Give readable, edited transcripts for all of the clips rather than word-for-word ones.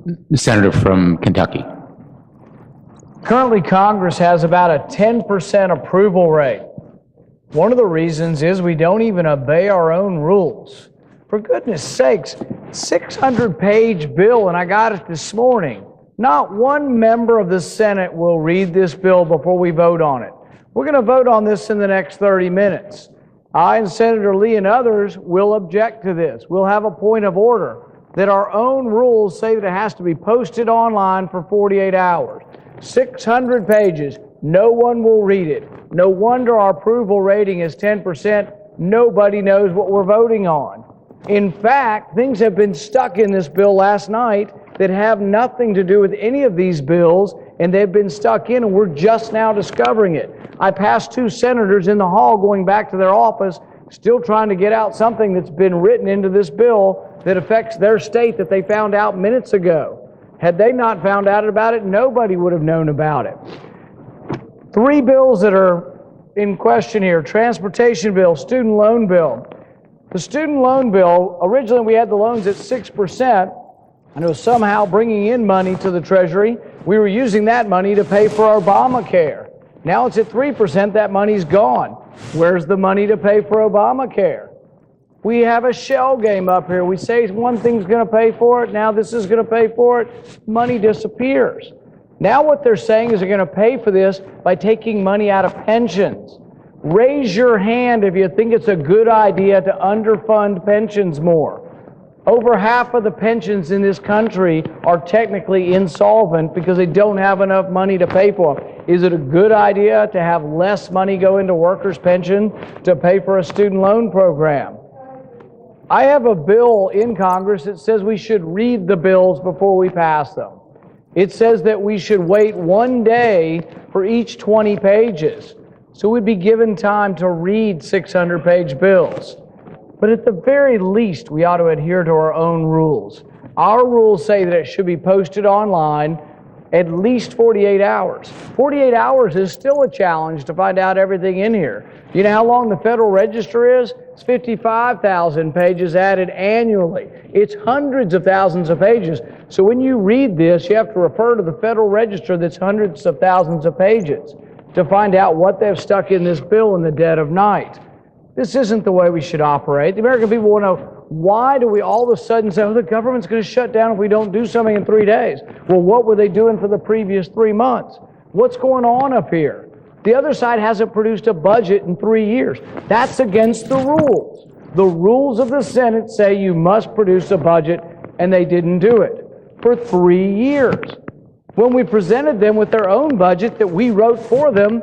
The senator from Kentucky. Currently, Congress has about a 10% approval rate. One of the reasons is we don't even obey our own rules. For goodness sakes, 600-page bill, and I got it this morning. Not one member of the Senate will read this bill before we vote on it. We're going to vote on this in the next 30 minutes. I and Senator Lee and others will object to this. We'll have a point of order that our own rules say that it has to be posted online for 48 hours. 600 pages. No one will read it. No wonder our approval rating is 10%. Nobody knows what we're voting on. In fact, things have been stuck in this bill last night that have nothing to do with any of these bills, and they've been stuck in, and we're just now discovering it. I passed two senators in the hall going back to their office, still trying to get out something that's been written into this bill that affects their state that they found out minutes ago. Had they not found out about it, nobody would have known about it. Three bills that are in question here: transportation bill, student loan bill. The student loan bill, originally we had the loans at 6%, and it was somehow bringing in money to the Treasury. We were using that money to pay for Obamacare. Now it's at 3%, that money's gone. Where's the money to pay for Obamacare? We have a shell game up here. We say one thing's going to pay for it, now this is going to pay for it. Money disappears. Now what they're saying is they're going to pay for this by taking money out of pensions. Raise your hand if you think it's a good idea to underfund pensions more. Over half of the pensions in this country are technically insolvent because they don't have enough money to pay for them. Is it a good idea to have less money go into workers' pension to pay for a student loan program? I have a bill in Congress that says we should read the bills before we pass them. It says that we should wait 1 day for each 20 pages. So we'd be given time to read 600-page bills. But at the very least, we ought to adhere to our own rules. Our rules say that it should be posted online at least 48 hours. 48 hours is still a challenge to find out everything in here. You know how long the Federal Register is? It's 55,000 pages added annually. It's hundreds of thousands of pages. So when you read this, you have to refer to the Federal Register that's hundreds of thousands of pages to find out what they've stuck in this bill in the dead of night. This isn't the way we should operate. The American people want to know, why do we all of a sudden say, oh, the government's going to shut down if we don't do something in 3 days? Well, what were they doing for the previous 3 months? What's going on up here? The other side hasn't produced a budget in 3 years. That's against the rules. The rules of the Senate say you must produce a budget, and they didn't do it for 3 years. When we presented them with their own budget that we wrote for them,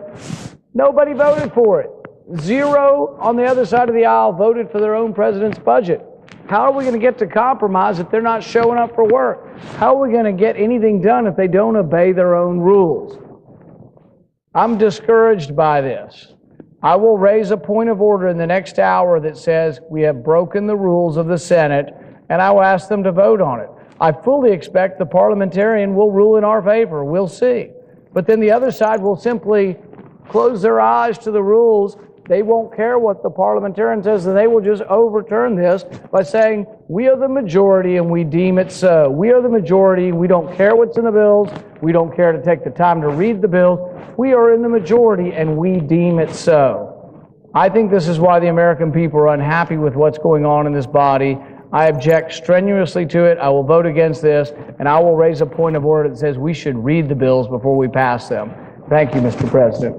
nobody voted for it. Zero on the other side of the aisle voted for their own president's budget. How are we going to get to compromise if they're not showing up for work? How are we going to get anything done if they don't obey their own rules? I'm discouraged by this. I will raise a point of order in the next hour that says we have broken the rules of the Senate, and I will ask them to vote on it. I fully expect the parliamentarian will rule in our favor. We'll see. But then the other side will simply close their eyes to the rules. They won't care what the parliamentarian says, and they will just overturn this by saying, we are the majority and we deem it so. We are the majority. We don't care what's in the bills. We don't care to take the time to read the bills. We are in the majority and we deem it so. I think this is why the American people are unhappy with what's going on in this body. I object strenuously to it. I will vote against this, and I will raise a point of order that says we should read the bills before we pass them. Thank you, Mr. President.